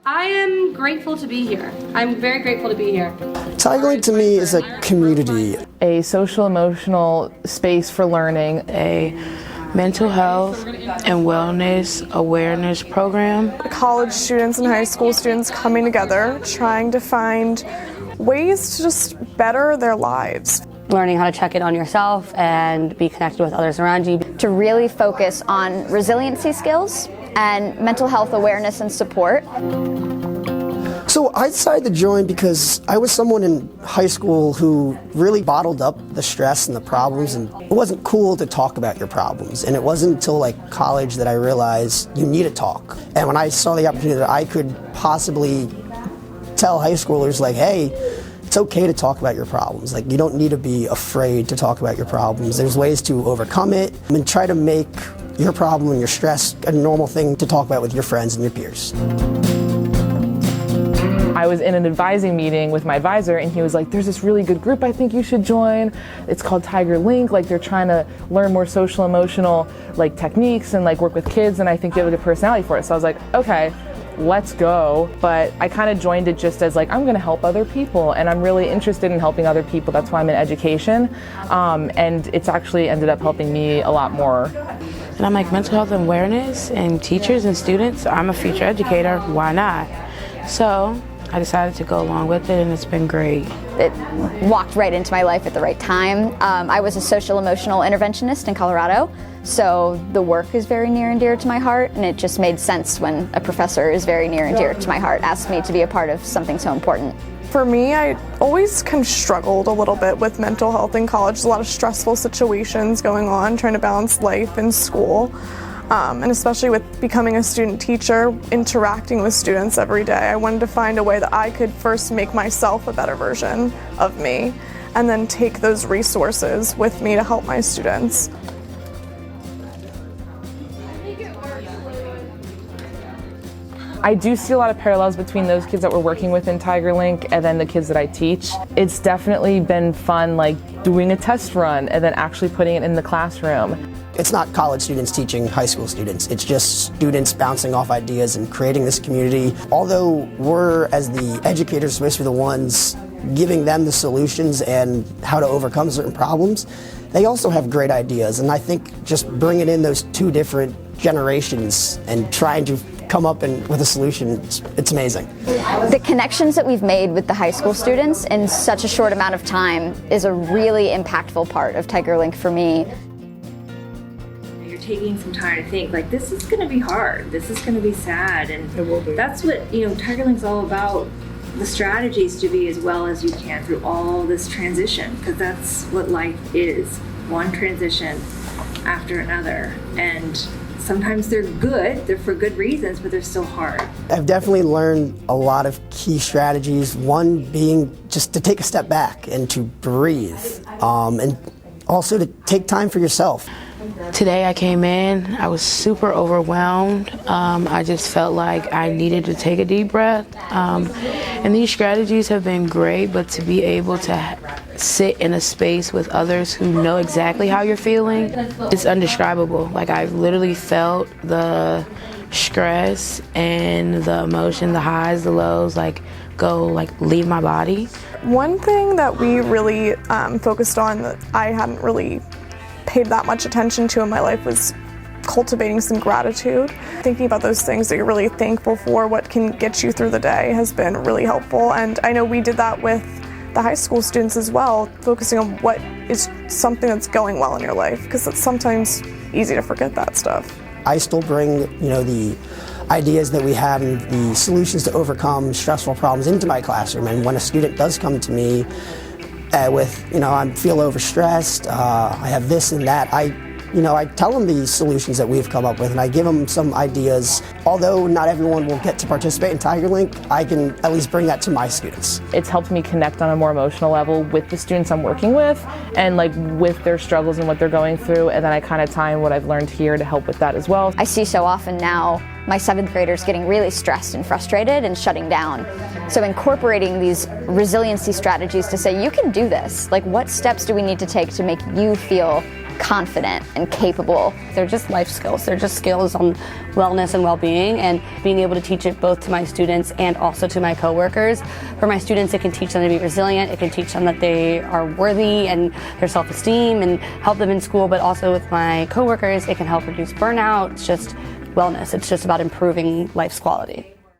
I am grateful to be here. I'm very grateful to be here. Tiger LINC to me is a community. A social emotional space for learning. A mental health and wellness awareness program. College students and high school students coming together, trying to find ways to just better their lives. Learning how to check in on yourself and be connected with others around you. To really focus on resiliency skills and mental health awareness and support. So I decided to join because I was someone in high school who really bottled up the stress and the problems, and it wasn't cool to talk about your problems. And it wasn't until like college that I realized you need to talk. And when I saw the opportunity that I could possibly tell high schoolers like, hey, it's okay to talk about your problems. Like, you don't need to be afraid to talk about your problems. There's ways to overcome it and try to make your problem and your stress a normal thing to talk about with your friends and your peers. I was in an advising meeting with my advisor and he was like, there's this really good group I think you should join. It's called Tiger LINC. Like, they're trying to learn more social emotional like techniques and like work with kids, and I think you have a good personality for it. So I was like, okay, let's go. But I kind of joined it just as like, I'm going to help other people, and I'm really interested in helping other people. That's why I'm in education, and it's actually ended up helping me a lot more. And I'm like, mental health and awareness and teachers and students, I'm a future educator, why not? So I decided to go along with it, and it's been great. It walked right into my life at the right time. I was a social emotional interventionist in Colorado, so the work is very near and dear to my heart, and it just made sense when a professor is very near and dear to my heart asked me to be a part of something so important. For me, I always kind of struggled a little bit with mental health in college. There's a lot of stressful situations going on, trying to balance life and school. And especially with becoming a student teacher, interacting with students every day, I wanted to find a way that I could first make myself a better version of me, and then take those resources with me to help my students. I do see a lot of parallels between those kids that we're working with in Tiger LINC and then the kids that I teach. It's definitely been fun, like doing a test run and then actually putting it in the classroom. It's not college students teaching high school students. It's just students bouncing off ideas and creating this community. Although we're, as the educators, supposed to be the ones giving them the solutions and how to overcome certain problems, they also have great ideas. And I think just bringing in those two different generations and trying to come up with a solution, it's amazing. The connections that we've made with the high school students in such a short amount of time is a really impactful part of Tiger LINC for me. You're taking some time to think, like, this is going to be hard, this is going to be sad, and that's what, Tiger LINC's all about. The strategies to be as well as you can through all this transition, because that's what life is, one transition after another. And sometimes they're good, they're for good reasons, but they're still hard. I've definitely learned a lot of key strategies, one being just to take a step back and to breathe, and also to take time for yourself. Today I came in, I was super overwhelmed. I just felt like I needed to take a deep breath. And these strategies have been great, but to be able to sit in a space with others who know exactly how you're feeling, it's indescribable. Like, I've literally felt the stress and the emotion, the highs, the lows, leave my body. One thing that we really focused on that I hadn't really paid that much attention to in my life was cultivating some gratitude. Thinking about those things that you're really thankful for, what can get you through the day, has been really helpful. And I know we did that with the high school students as well, focusing on what is something that's going well in your life, because it's sometimes easy to forget that stuff. I still bring, the ideas that we have and the solutions to overcome stressful problems into my classroom. And when a student does come to me with, I feel overstressed, I have this and that, I tell them the solutions that we've come up with, and I give them some ideas. Although not everyone will get to participate in Tiger LINC, I can at least bring that to my students. It's helped me connect on a more emotional level with the students I'm working with, and like with their struggles and what they're going through, and then I kind of tie in what I've learned here to help with that as well. I see so often now my 7th graders getting really stressed and frustrated and shutting down. So incorporating these resiliency strategies to say, you can do this. Like, what steps do we need to take to make you feel confident and capable. They're just life skills. They're just skills on wellness and well-being, and being able to teach it both to my students and also to my coworkers. For my students, it can teach them to be resilient. It can teach them that they are worthy and their self-esteem and help them in school, but also with my coworkers, it can help reduce burnout. It's just wellness. It's just about improving life's quality.